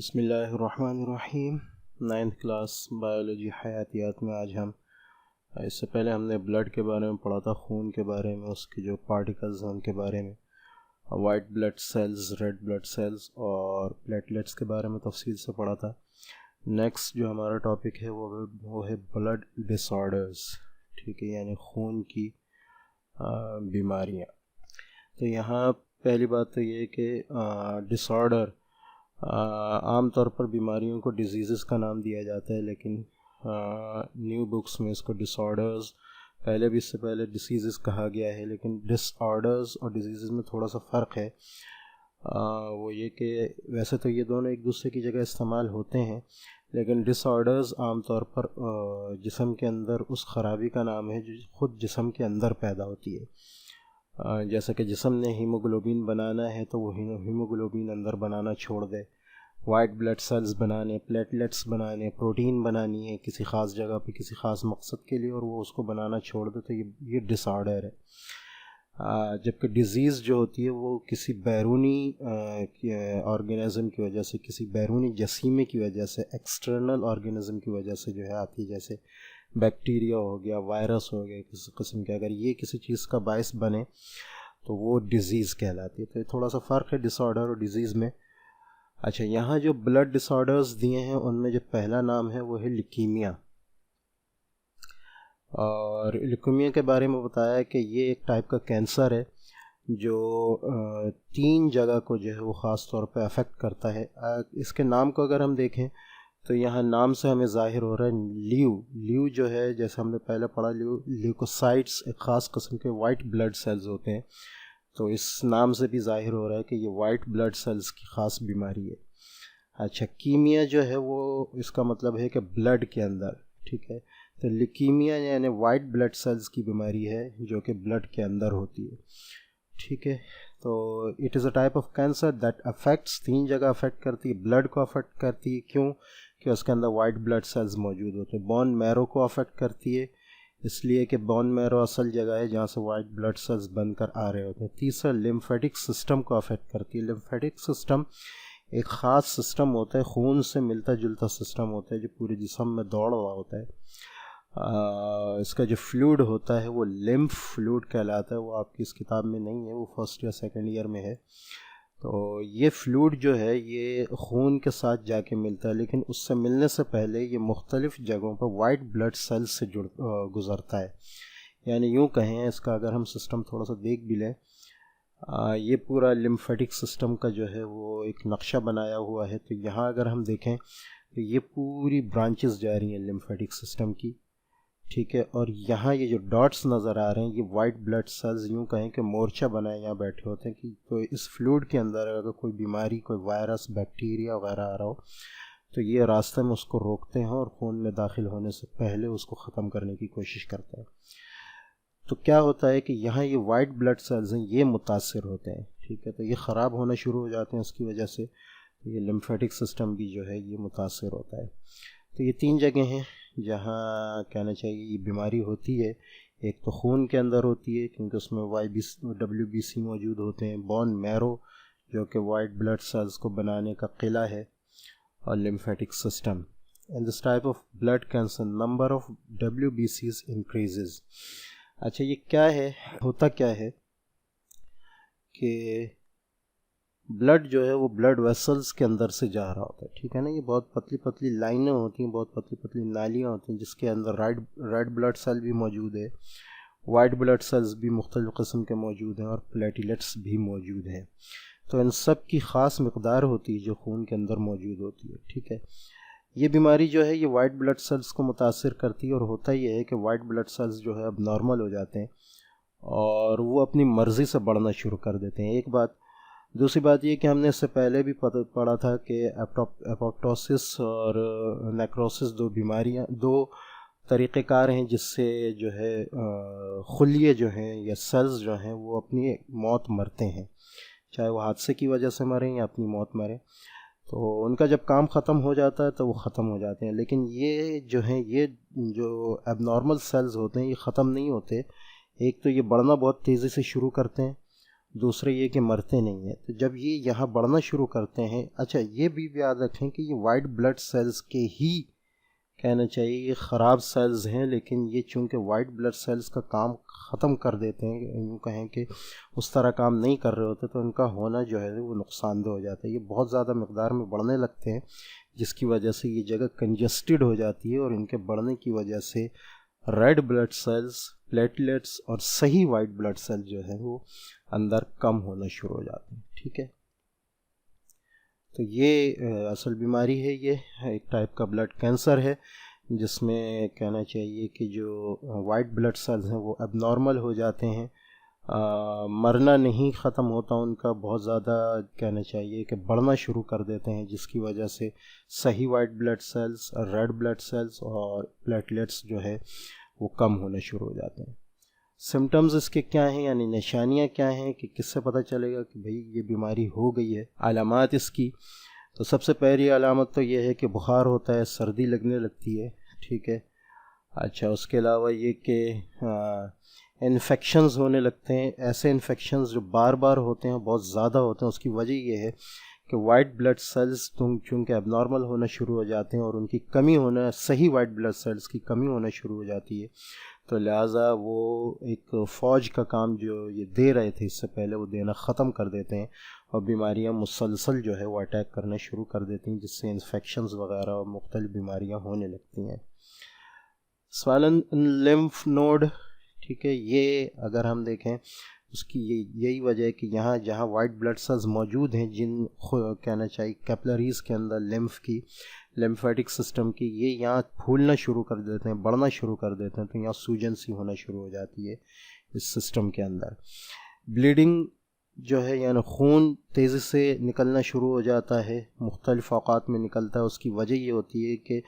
बिस्मिल्लाहिर्रहमानिर्रहीम। 9th class biology हयातियात में आज हम इससे पहले हमने ब्लड के बारे में पढ़ा था, खून के बारे में, उसके जो पार्टिकल्स हैं उनके बारे में, white blood cells, red blood sales और प्लेटलेट्स के बारे में तफसील से पढ़ा था। नेक्स्ट जो हमारा टॉपिक है वो है ब्लड डिसऑर्डर्स, ठीक है, यानी खून की बीमारियाँ। तो यहाँ पहली बात तो ये कि डिसऑर्डर आम तौर पर बीमारियों को डिजीज़ का नाम दिया जाता है, लेकिन न्यू बुक्स में इसको डिसऑर्डर्स, पहले भी इससे पहले डिसीज़ कहा गया है, लेकिन डिसऑर्डर्स और डिजीज़ में थोड़ा सा फ़र्क है। वो ये कि वैसे तो ये दोनों एक दूसरे की जगह इस्तेमाल होते हैं, लेकिन डिसऑर्डर्स आम तौर पर जिस्म के अंदर उस ख़राबी का नाम है जो ख़ुद जिस्म के अंदर पैदा होती है। जैसे कि जिस्म ने हीमोग्लोबिन बनाना है तो वो हीमोग्लोबिन अंदर बनाना छोड़ दे, वाइट ब्लड सेल्स बनाने, प्लेटलेट्स बनाने, प्रोटीन बनानी है किसी ख़ास जगह पे किसी ख़ास मकसद के लिए और वो उसको बनाना छोड़ दे, तो ये डिसऑर्डर है। जबकि डिज़ीज़ जो होती है वो किसी बैरूनी ऑर्गेनिज़म की वजह से, किसी बैरूनी जसीमे की वजह से, एक्सटर्नल ऑर्गेनिज़म की वजह से जो है आती है। जैसे बैक्टीरिया हो गया, वायरस हो गया किसी किस्म के, अगर ये किसी चीज़ का बायस बने तो वो डिज़ीज़ कहलाती है। तो थोड़ा सा फ़र्क है डिसऑर्डर और डिज़ीज़ में। अच्छा, यहाँ जो ब्लड डिसऑर्डर्स दिए हैं उनमें जो पहला नाम है वो है ल्यूकीमिया। और ल्यूकीमिया के बारे में बताया है कि ये एक टाइप का कैंसर है जो 3 जगह को जो है वो ख़ास तौर पे अफेक्ट करता है। इसके नाम को अगर हम देखें तो यहाँ नाम से हमें ज़ाहिर हो रहा है ल्यू जो है, जैसे हमने पहले पढ़ा, ल्यूकोसाइट्स एक ख़ास किस्म के वाइट ब्लड सेल्स होते हैं, तो इस नाम से भी ज़ाहिर हो रहा है कि ये वाइट ब्लड सेल्स की ख़ास बीमारी है। अच्छा, कीमिया जो है वो इसका मतलब है कि ब्लड के अंदर, ठीक है, तो ल्यूकीमिया यानी वाइट ब्लड सेल्स की बीमारी है जो कि ब्लड के अंदर होती है, ठीक है। तो it is a type of cancer that affects, 3 जगह अफेक्ट करती है, ब्लड को अफेक्ट करती है, क्यों कि उसके अंदर वाइट ब्लड सेल्स मौजूद होते हैं। बोन मैरो को अफेक्ट करती है इसलिए कि बोन मैरो असल जगह है जहाँ से वाइट ब्लड सेल्स बनकर आ रहे होते हैं। तीसरा, लिम्फेटिक सिस्टम को अफेक्ट करती है। लिम्फेटिक सिस्टम एक ख़ास सिस्टम होता है, खून से मिलता जुलता सिस्टम होता है जो पूरे जिस्म में दौड़ रहा होता है। इसका जो फ्लूइड होता है वो लिम्फ फ्लूइड कहलाता है। वो आपकी इस किताब में नहीं है, वो फर्स्ट या सेकंड ईयर में है। तो ये फ्लूइड जो है ये खून के साथ जाके मिलता है, लेकिन उससे मिलने से पहले ये मुख्तलिफ़ जगहों पर वाइट ब्लड सेल्स से गुज़रता है। यानी यूँ कहें, इसका अगर हम सिस्टम थोड़ा सा देख भी लें, ये पूरा लिम्फेटिक सिस्टम का जो है वो एक नक्शा बनाया हुआ है। तो यहाँ अगर हम देखें तो ये पूरी ब्रांचेस जा रही हैं लिम्फेटिक सिस्टम की, ठीक है। और यहाँ ये जो डॉट्स नज़र आ रहे हैं ये वाइट ब्लड सेल्स, यूँ कहें कि मोर्चा बनाए यहाँ बैठे होते हैं कि तो इस फ्लूइड के अंदर अगर कोई बीमारी, कोई वायरस, बैक्टीरिया वगैरह आ रहा हो तो ये रास्ते में उसको रोकते हैं और खून में दाखिल होने से पहले उसको ख़त्म करने की कोशिश करते हैं। तो क्या होता है कि यहाँ ये वाइट ब्लड सेल्स हैं, ये मुतासिर होते हैं, ठीक है, तो ये ख़राब होना शुरू हो जाते हैं उसकी वजह से। तो ये लिम्फेटिक सिस्टम भी जो है ये मुतासिर होता है। तो ये 3 जगह हैं जहाँ कहना चाहिए ये बीमारी होती है। एक तो खून के अंदर होती है क्योंकि उसमें WBC मौजूद होते हैं, बोन मैरो जो कि वाइट ब्लड सेल्स को बनाने का किला है, और lymphatic system. In this type of blood cancer number of WBCs increases. अच्छा, ये क्या है, होता क्या है कि ब्लड जो है वो ब्लड वेसल्स के अंदर से जा रहा होता है, ठीक है ना। ये बहुत पतली पतली लाइनें होती हैं, बहुत पतली पतली नालियाँ होती हैं जिसके अंदर रेड ब्लड सेल भी मौजूद है, वाइट ब्लड सेल्स भी मुख्तलिफ़ किस्म के मौजूद हैं और प्लेटलेट्स भी मौजूद हैं। तो इन सब की ख़ास मकदार होती है जो खून के अंदर मौजूद होती है, ठीक है। ये बीमारी जो है ये वाइट ब्लड सेल्स को मुतासिर करती है और होता ये है कि वाइट ब्लड सेल्स जो है अब नॉर्मल हो जाते हैं और वो अपनी मर्ज़ी से बढ़ना शुरू कर देते हैं, एक बात। दूसरी बात ये कि हमने इससे पहले भी पढ़ा था कि एपोप्टोसिस और नेक्रोसिस 2 बीमारियां, 2 तरीक़ेकार हैं जिससे जो है खुलिये जो हैं या सेल्स जो हैं वो अपनी मौत मरते हैं, चाहे वो हादसे की वजह से मरें या अपनी मौत मरें। तो उनका जब काम ख़त्म हो जाता है तो वो ख़त्म हो जाते हैं। लेकिन ये जो हैं, ये जो एबनॉर्मल सेल्स होते हैं ये ख़त्म नहीं होते। एक तो ये बढ़ना बहुत तेज़ी से शुरू करते हैं दूसरे ये कि मरते नहीं हैं। तो जब ये यहाँ बढ़ना शुरू करते हैं, अच्छा ये भी याद रखें कि ये वाइट ब्लड सेल्स के ही कहना चाहिए ये ख़राब सेल्स हैं, लेकिन ये चूँकि वाइट ब्लड सेल्स का काम ख़त्म कर देते हैं, यूँ कहें कि उस तरह काम नहीं कर रहे होते, तो उनका होना जो है वो नुकसानदेह हो जाता है। ये बहुत ज़्यादा मकदार में बढ़ने लगते हैं, जिसकी वजह से ये जगह कंजस्टेड हो जाती है, और इनके बढ़ने की वजह से रेड ब्लड सेल्स, प्लेटलेट्स और सही वाइट ब्लड सेल जो है वो अंदर कम होना शुरू हो जाते हैं। ठीक है, तो ये असल बीमारी है, ये एक टाइप का ब्लड कैंसर है, जिसमें कहना चाहिए कि जो वाइट ब्लड सेल्स हैं वो एबनॉर्मल हो जाते हैं, मरना नहीं ख़त्म होता उनका, बहुत ज़्यादा कहना चाहिए कि बढ़ना शुरू कर देते हैं, जिसकी वजह से सही white blood cells, red blood sales और प्लेटलेट्स जो है वो कम होना शुरू हो जाते हैं। सिम्टम्स इसके क्या हैं, यानी निशानियां क्या हैं, कि किससे पता चलेगा कि भाई ये बीमारी हो गई है। अलामात इसकी, तो सबसे पहली अलामत तो ये है कि बुखार होता है, सर्दी लगने लगती है। ठीक है, अच्छा उसके अलावा ये कि इन्फेक्शंस होने लगते हैं, ऐसे इन्फेक्शंस जो बार बार होते हैं, बहुत ज़्यादा होते हैं। उसकी वजह ये है कि वाइट ब्लड सेल्स चूँकि एबनॉर्मल होना शुरू हो जाते हैं और उनकी कमी होना, सही वाइट ब्लड सेल्स की कमी होना शुरू हो जाती है, तो लिहाजा वो एक फ़ौज का काम जो ये दे रहे थे इससे पहले, वो देना ख़त्म कर देते हैं, और बीमारियां मुसलसल जो है वो अटैक करना शुरू कर देती हैं, जिससे इन्फेक्शंस वगैरह और मुख्तलिफ बीमारियां होने लगती हैं। स्वॉलन लिम्फ नोड, ठीक है, ये अगर हम देखें उसकी यही वजह है कि यहाँ जहाँ वाइट ब्लड सेल्स मौजूद हैं, जिन कहना चाहिए कैपिलरीज़ के अंदर लिम्फ की, लिम्फेटिक सिस्टम की, ये यहाँ फूलना शुरू कर देते हैं, बढ़ना शुरू कर देते हैं, तो यहाँ सूजन सी होना शुरू हो जाती है इस सिस्टम के अंदर। ब्लीडिंग जो है, यानी खून तेज़ी से निकलना शुरू हो जाता है, मुख्तलिफ़ औक़ात में निकलता है। उसकी वजह ये होती है कि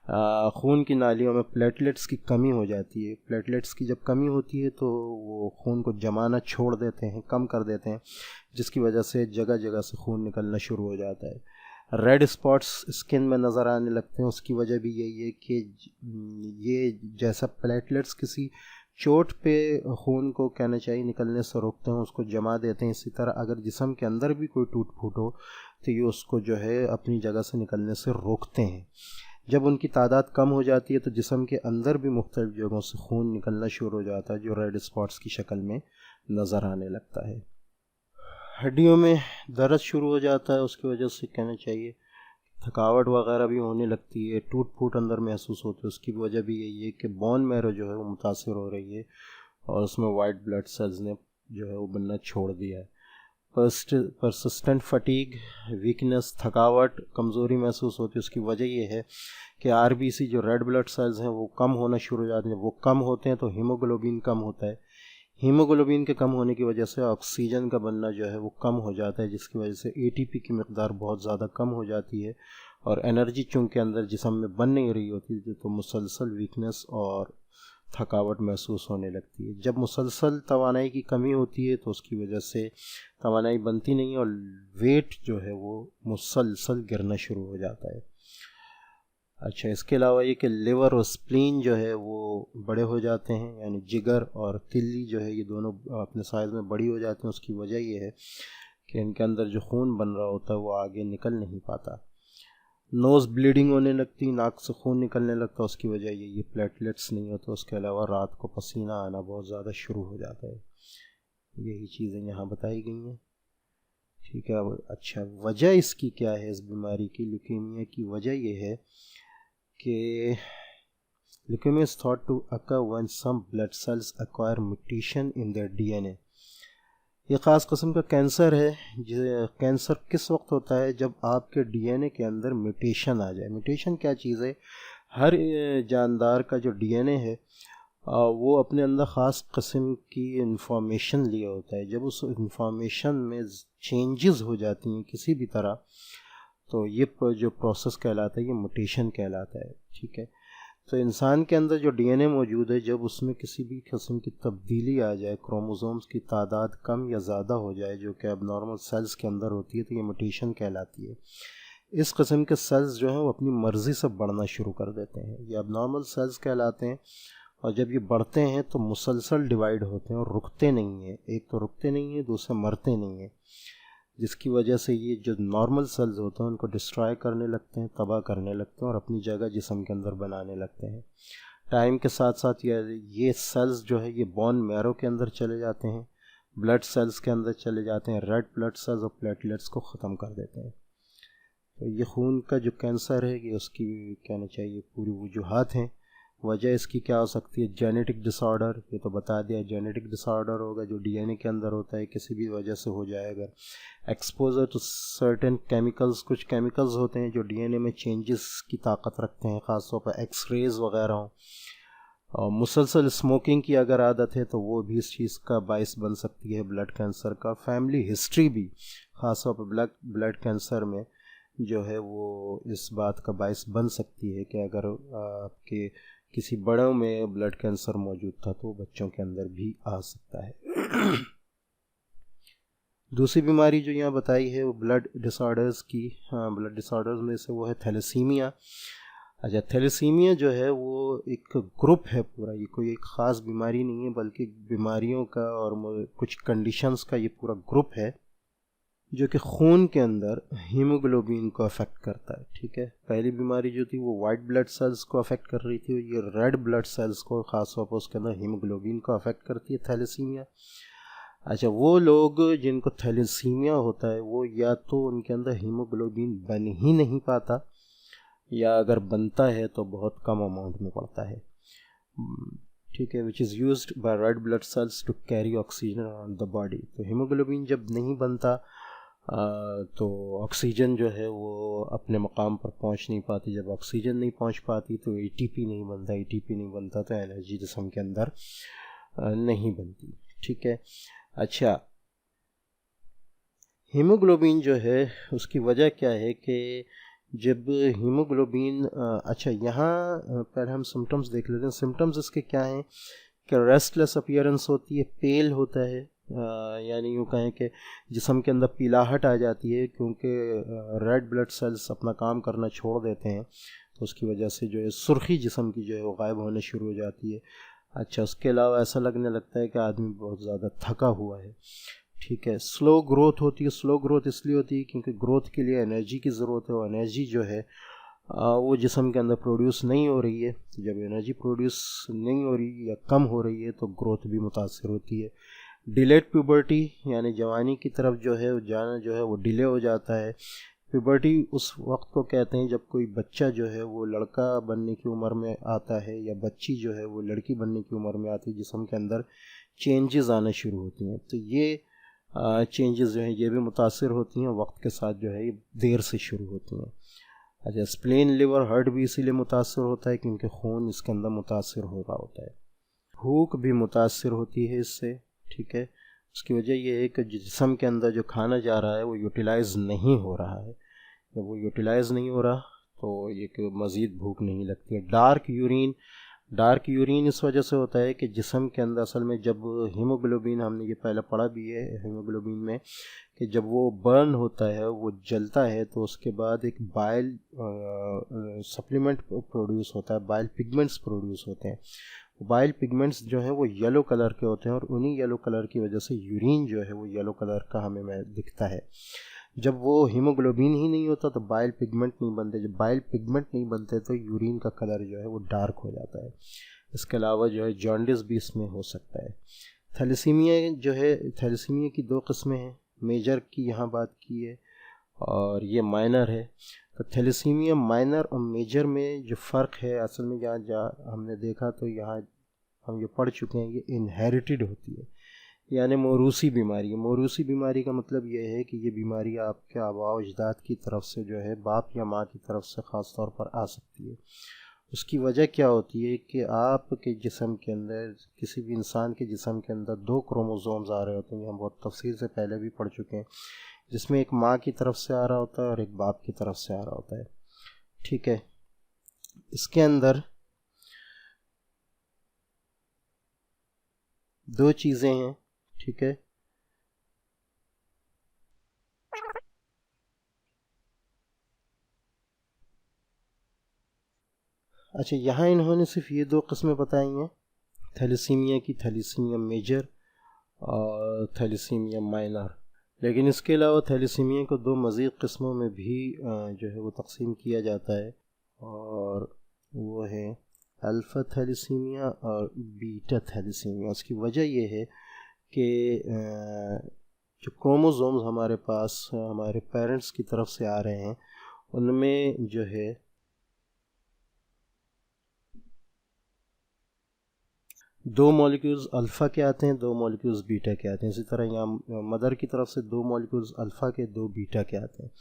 खून की नालियों में प्लेटलेट्स की कमी हो जाती है। प्लेटलेट्स की जब कमी होती है तो वो खून को जमाना छोड़ देते हैं, कम कर देते हैं, जिसकी वजह से जगह जगह से खून निकलना शुरू हो जाता है। रेड स्पॉट्स स्किन में नज़र आने लगते हैं। उसकी वजह भी यही है कि ये जैसा प्लेटलेट्स किसी चोट पे खून को कहना चाहिए निकलने से रोकते हैं, उसको जमा देते हैं, इसी तरह अगर जिस्म के अंदर भी कोई टूट फूट हो तो ये उसको जो है अपनी जगह से निकलने से रोकते हैं। जब उनकी तादाद कम हो जाती है तो जिस्म के अंदर भी मुख्तलिफ जगहों से खून निकलना शुरू हो जाता है, जो रेड स्पॉट्स की शक्ल में नज़र आने लगता है। हड्डियों में दर्द शुरू हो जाता है, उसकी वजह से कहना चाहिए थकावट वगैरह भी होने लगती है, टूट फूट अंदर महसूस होती है। उसकी वजह भी यही है कि बोन मैरो जो है वो मुतासिर हो रही है, और उसमें वाइट ब्लड सेल्स ने जो है वो बनना छोड़ दिया है। परसिस्टेंट फटीग, वीकनेस, थकावट, कमज़ोरी महसूस होती है। उसकी वजह ये है कि आरबीसी जो रेड ब्लड सेल्स हैं वो कम होना शुरू हो जाते हैं। वो कम होते हैं तो हीमोग्लोबिन कम होता है, हीमोग्लोबिन के कम होने की वजह से ऑक्सीजन का बनना जो है वो कम हो जाता है, जिसकी वजह से एटीपी की मकदार बहुत ज़्यादा कम हो जाती है, और एनर्जी चूँकि अंदर जिस्म में बन नहीं रही होती तो मुसलसल वीकनेस और थकावट महसूस होने लगती है। जब मुसलसल तवानाई की कमी होती है तो उसकी वजह से तवानाई बनती नहीं, और वेट जो है वो मुसलसल गिरना शुरू हो जाता है। अच्छा, इसके अलावा ये कि लिवर और स्प्लीन जो है वो बड़े हो जाते हैं, यानी जिगर और तिल्ली जो है ये दोनों अपने साइज़ में बड़ी हो जाती हैं। उसकी वजह ये है कि इनके अंदर जो खून बन रहा होता है वो आगे निकल नहीं पाता। नोज़ ब्लीडिंग होने लगती, नाक से खून निकलने लगता, उसकी वजह ये प्लेटलेट्स नहीं होते। उसके अलावा रात को पसीना आना बहुत ज़्यादा शुरू हो जाता है। यही चीज़ें यहाँ बताई गई हैं। ठीक है, अब अच्छा वजह इसकी क्या है, इस बीमारी की, ल्यूकेमिया की वजह ये है कि leukemia is thought to occur when some blood cells acquire mutation in their DNA। ये ख़ास किस्म का कैंसर है। कैंसर किस वक्त होता है, जब आपके डीएनए के अंदर म्यूटेशन आ जाए। म्यूटेशन क्या चीज़ है, हर जानदार का जो डीएनए है वो अपने अंदर ख़ास किस्म की इंफॉर्मेशन लिया होता है। जब उस इंफॉर्मेशन में चेंजेस हो जाती हैं किसी भी तरह, तो ये जो प्रोसेस कहलाता है ये म्यूटेशन कहलाता है। ठीक है, तो इंसान के अंदर जो डीएनए मौजूद है, जब उसमें किसी भी किस्म की तब्दीली आ जाए, क्रोमोसोम्स की तादाद कम या ज़्यादा हो जाए जो कि एबनॉर्मल सेल्स के अंदर होती है, तो ये म्यूटेशन कहलाती है। इस किस्म के सेल्स जो हैं वो अपनी मर्ज़ी से बढ़ना शुरू कर देते हैं, ये एबनॉर्मल सेल्स कहलाते हैं, और जब ये बढ़ते हैं तो मुसलसल डिवाइड होते हैं और रुकते नहीं हैं। एक तो रुकते नहीं हैं, दूसरे मरते नहीं हैं, जिसकी वजह से ये जो नॉर्मल सेल्स होते हैं उनको डिस्ट्रॉय करने लगते हैं, तबाह करने लगते हैं और अपनी जगह जिस्म के अंदर बनाने लगते हैं। टाइम के साथ साथ ये सेल्स जो है ये बोन मैरो के अंदर चले जाते हैं, ब्लड सेल्स के अंदर चले जाते हैं, रेड ब्लड सेल्स और प्लेटलेट्स को ख़त्म कर देते हैं। तो ये खून का जो कैंसर है ये उसकी कहना चाहिए पूरी वजूहात हैं। वजह इसकी क्या हो सकती है? जेनेटिक डिसऑर्डर, ये तो बता दिया, जेनेटिक डिसऑर्डर होगा जो डीएनए के अंदर होता है, किसी भी वजह से हो जाए। अगर एक्सपोजर टू सर्टेन केमिकल्स, कुछ केमिकल्स होते हैं जो डीएनए में चेंजेस की ताकत रखते हैं, ख़ासतौर पर एक्सरेज वगैरह हों, और मुसलसल स्मोकिंग की अगर आदत है तो वो भी इस चीज़ का बायस बन सकती है ब्लड कैंसर का। फैमिली हिस्ट्री भी ख़ासतौर पर ब्लड कैंसर में जो है वो इस बात का बायस बन सकती है कि अगर आपके किसी बड़ों में ब्लड कैंसर मौजूद था तो बच्चों के अंदर भी आ सकता है। दूसरी बीमारी जो यहाँ बताई है वो ब्लड डिसऑर्डर्स की, ब्लड डिसऑर्डर्स में से वो है थैलेसीमिया। अच्छा, थैलेसीमिया जो है वो एक ग्रुप है पूरा, ये कोई एक ख़ास बीमारी नहीं है बल्कि बीमारियों का और कुछ कंडीशंस का ये पूरा ग्रुप है जो कि खून के अंदर हीमोग्लोबिन को अफेक्ट करता है। ठीक है, पहली बीमारी जो थी वो वाइट ब्लड सेल्स को अफेक्ट कर रही थी, ये रेड ब्लड सेल्स को ख़ासतौर पर उसके अंदर हीमोग्लोबिन को अफेक्ट करती है थैलेसीमिया। अच्छा, वो लोग जिनको थैलेसीमिया होता है वो या तो उनके अंदर हीमोग्लोबिन बन ही नहीं पाता, या अगर बनता है तो बहुत कम अमाउंट में पड़ता है। ठीक है, which is used by red blood cells to carry oxygen around the body. तो हीमोग्लोबिन जब नहीं बनता तो ऑक्सीजन जो है वो अपने मकाम पर पहुंच नहीं पाती। जब ऑक्सीजन नहीं पहुंच पाती तो एटीपी नहीं बनता, एटीपी नहीं बनता तो एनर्जी जिस्म के अंदर नहीं बनती। ठीक है, अच्छा, हीमोग्लोबिन जो है उसकी वजह क्या है कि जब हीमोग्लोबिन अच्छा, यहाँ पहले हम सिम्टम्स देख लेते हैं। सिम्टम्स इसके क्या हैं कि रेस्टलेस अपीयरेंस होती है, पेल होता है, यानी यूँ कहें कि जिस्म के अंदर पीलाहट आ जाती है क्योंकि रेड ब्लड सेल्स अपना काम करना छोड़ देते हैं, तो उसकी वजह से जो है सुर्खी जिस्म की जो है वो गायब होने शुरू हो जाती है। अच्छा, उसके अलावा ऐसा लगने लगता है कि आदमी बहुत ज़्यादा थका हुआ है। ठीक है, स्लो ग्रोथ होती है। स्लो ग्रोथ इसलिए होती है क्योंकि ग्रोथ के लिए एनर्जी की ज़रूरत है, और एनर्जी जो है वो जिस्म के अंदर प्रोड्यूस नहीं हो रही है। जब एनर्जी प्रोड्यूस नहीं हो रही या कम हो रही है तो ग्रोथ भी मुतासर होती है। डिलेड प्यूबर्टी, यानी जवानी की तरफ जो है जाना जो है वो डिले हो जाता है। प्यूबर्टी उस वक्त को कहते हैं जब कोई बच्चा जो है वो लड़का बनने की उम्र में आता है, या बच्ची जो है वो लड़की बनने की उम्र में आती है, जिस्म के अंदर चेंजेस आना शुरू होती हैं। तो ये चेंजेस जो हैं ये भी मुतासर होती हैं, वक्त के साथ जो है ये देर से शुरू होती हैं। अच्छा, स्प्लेन, लिवर, हार्ट भी इसीलिए मुतासर होता है क्योंकि खून इसके अंदर मुतासर हो रहा होता है। भूख भी मुतासर होती है इससे। ठीक है, उसकी वजह यह है कि जिस्म के अंदर जो खाना जा रहा है वो यूटिलाइज़ नहीं हो रहा है। जब वो यूटिलाइज़ नहीं हो रहा तो ये कि मज़ीद भूख नहीं लगती है। डार्क यूरिन इस वजह से होता है कि जिस्म के अंदर असल में जब हीमोग्लोबिन, हमने ये पहले पढ़ा भी है हीमोग्लोबिन में, कि जब वो बर्न होता है, वो जलता है, तो उसके बाद एक बाइल सप्लीमेंट प्रोड्यूस होता है, बाइल पिगमेंट्स प्रोड्यूस होते हैं। बाइल पिगमेंट्स जो हैं वो येलो कलर के होते हैं, और उन्हीं येलो कलर की वजह से यूरिन जो है वो येलो कलर का हमें दिखता है। जब वो हीमोग्लोबिन ही नहीं होता तो बाइल पिगमेंट नहीं बनते। जब बाइल पिगमेंट नहीं बनते तो यूरिन का कलर जो है वो डार्क हो जाता है। इसके अलावा जो है जॉन्डिस भी इसमें हो सकता है। थैलेसीमिया जो है, थैलेसीमिया की दो किस्में हैं, मेजर की यहाँ बात की है और ये माइनर है। तो थैलेसीमिया माइनर और मेजर में जो फ़र्क है असल में जहाँ हमने देखा, तो यहाँ हम ये पढ़ चुके हैं, ये इनहेरिटेड होती है, यानी मौरूसी बीमारी है। मौरूसी बीमारी का मतलब ये है कि ये बीमारी आपके आबा अजदाद की तरफ से जो है, बाप या माँ की तरफ से ख़ास तौर पर आ सकती है। उसकी वजह क्या होती है कि आपके जिस्म के अंदर, किसी भी इंसान के जिस्म के अंदर 2 क्रोमोसोम्स आ रहे होते हैं, हम बहुत तफसील से पहले भी पढ़ चुके हैं, जिसमें एक माँ की तरफ से आ रहा होता है और एक बाप की तरफ से आ रहा होता है। ठीक है, इसके अंदर 2 चीज़ें हैं। ठीक है, अच्छा, यहाँ इन्होंने सिर्फ ये 2 किस्में बताई हैं, थैलेसीमिया की थैलेसीमिया मेजर और थैलेसीमिया माइनर। लेकिन इसके अलावा थैलेसीमिया को दो मज़ीद किस्मों में भी जो है वो तकसीम किया जाता है, और वो है अल्फ़ा थैलेसीमिया और बीटा थैलेसीमिया। उसकी वजह ये है कि जो क्रोमोसोम्स हमारे पास हमारे पेरेंट्स की तरफ से आ रहे हैं उनमें जो है दो मॉलिक्यूल्स अल्फ़ा के आते हैं, दो मॉलिक्यूल्स बीटा के आते हैं। इसी तरह यहाँ मदर की तरफ से दो मॉलिक्यूल्स अल्फ़ा के, दो बीटा के आते हैं।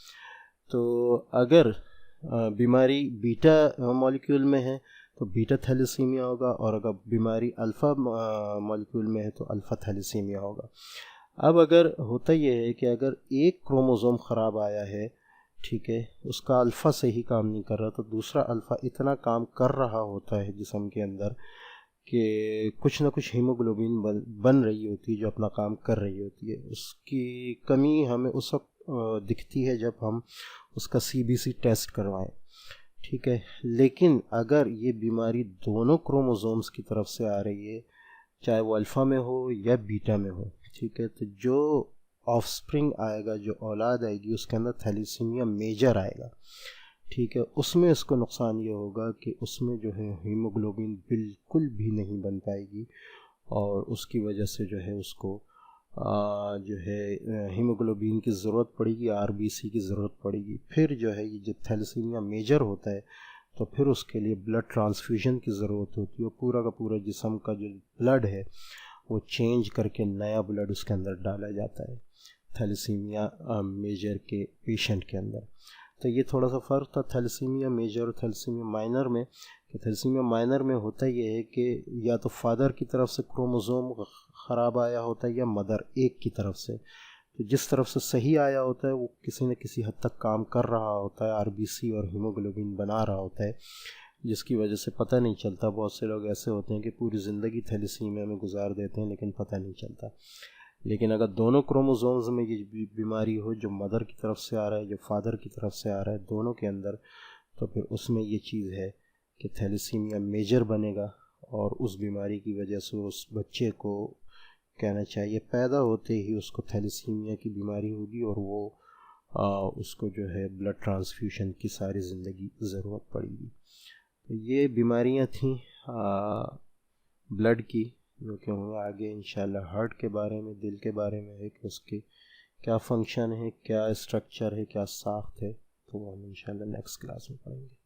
तो अगर बीमारी बीटा मॉलिक्यूल में है तो बीटा थैलेसीमिया होगा, और अगर बीमारी अल्फ़ा मॉलिक्यूल में है तो अल्फ़ा थैलेसीमिया होगा। अब अगर होता यह है कि अगर एक क्रोमोसोम ख़राब आया है, ठीक है, उसका अल्फ़ा सही काम नहीं कर रहा, तो दूसरा अल्फ़ा इतना काम कर रहा होता है जिस्म के अंदर कि कुछ ना कुछ हीमोग्लोबिन बन रही होती है जो अपना काम कर रही होती है। उसकी कमी हमें उस वक्त दिखती है जब हम उसका CBC टेस्ट करवाएं, ठीक है। लेकिन अगर ये बीमारी दोनों क्रोमोसोम्स की तरफ से आ रही है, चाहे वो अल्फ़ा में हो या बीटा में हो, ठीक है, तो जो ऑफस्प्रिंग आएगा, जो औलाद आएगी, उसके अंदर थैलेसीमिया मेजर आएगा, ठीक है। उसमें इसको नुकसान ये होगा कि उसमें जो है हीमोग्लोबिन बिल्कुल भी नहीं बन पाएगी, और उसकी वजह से जो है उसको जो है हीमोग्लोबिन की ज़रूरत पड़ेगी, RBC की ज़रूरत पड़ेगी। फिर जो है ये जब थैलेसीमिया मेजर होता है तो फिर उसके लिए ब्लड ट्रांसफ्यूजन की ज़रूरत होती है। पूरा का पूरा जिस्म का जो ब्लड है वो चेंज करके नया ब्लड उसके अंदर डाला जाता है थैलेसीमिया मेजर के पेशेंट के अंदर। तो ये थोड़ा सा फ़र्क था थैलेसीमिया मेजर और थैलेसीमिया माइनर में, कि थैलेसीमिया माइनर में होता ये है कि या तो फादर की तरफ से क्रोमोसोम ख़राब आया होता है या मदर एक की तरफ से। तो जिस तरफ से सही आया होता है वो किसी न किसी हद तक काम कर रहा होता है, RBC और हीमोग्लोबिन बना रहा होता है, जिसकी वजह से पता नहीं चलता। बहुत से लोग ऐसे होते हैं कि पूरी ज़िंदगी थैलेसीमिया में गुजार देते हैं लेकिन पता नहीं चलता। लेकिन अगर दोनों क्रोमोसोम्स में ये बीमारी हो, जो मदर की तरफ से आ रहा है, जो फादर की तरफ से आ रहा है, दोनों के अंदर, तो फिर उसमें ये चीज़ है कि थैलेसीमिया मेजर बनेगा, और उस बीमारी की वजह से उस बच्चे को कहना चाहिए पैदा होते ही उसको थैलेसीमिया की बीमारी होगी, और वो उसको जो है ब्लड ट्रांसफ्यूशन की सारी ज़िंदगी ज़रूरत पड़ेगी। तो ये बीमारियां थीं ब्लड की, जो कि हमें आगे इंशाल्लाह हार्ट के बारे में, दिल के बारे में है कि उसके क्या फंक्शन है, क्या स्ट्रक्चर है, क्या साख्त है, तो वो हम इंशाल्लाह नेक्स्ट क्लास में पढ़ेंगे।